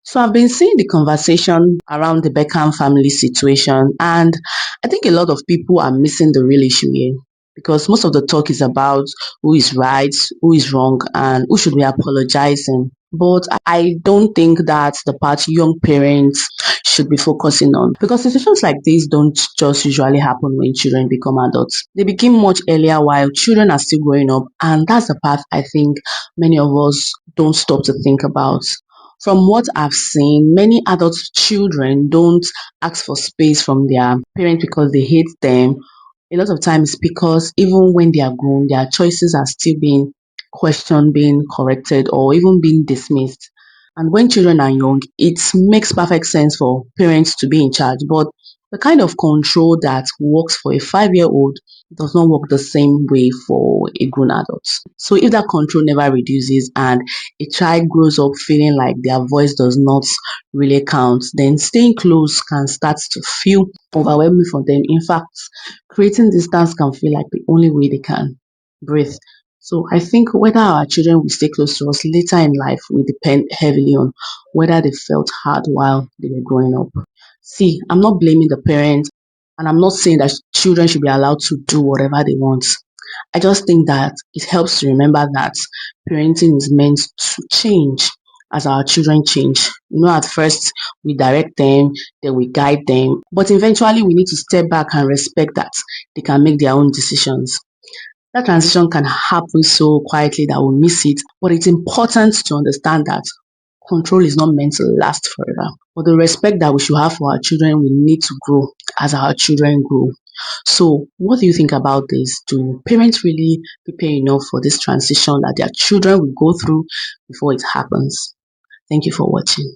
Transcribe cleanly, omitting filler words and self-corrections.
So I've been seeing the conversation around the Beckham family situation, and I think a lot of people are missing the real issue here because most of the talk is about who is right, who is wrong, and who should be apologizing. But I don't think that's the part young parents should be focusing on because situations like this don't just usually happen when children become adults. They begin much earlier while children are still growing up, and that's the part I think many of us don't stop to think about. From what I've seen, many adult children don't ask for space from their parents because they hate them. A lot of times because even when they are grown, their choices are still being questioned, being corrected, or even being dismissed. And when children are young, it makes perfect sense for parents to be in charge. But the kind of control that works for a 5-year old does not work the same way for a grown adult. So if that control never reduces and a child grows up feeling like their voice does not really count, then staying close can start to feel overwhelming for them. In fact, creating distance can feel like the only way they can breathe. So I think whether our children will stay close to us later in life will depend heavily on whether they felt hard while they were growing up. See, I'm not blaming the parents and I'm not saying that children should be allowed to do whatever they want. I just think that it helps to remember that parenting is meant to change as our children change. At first we direct them, then we guide them, but eventually we need to step back and respect that they can make their own decisions. That transition can happen so quietly that we miss it, but it's important to understand that control is not meant to last forever. But the respect that we should have for our children will need to grow as our children grow. So, what do you think about this? Do parents really prepare enough for this transition that their children will go through before it happens? Thank you for watching.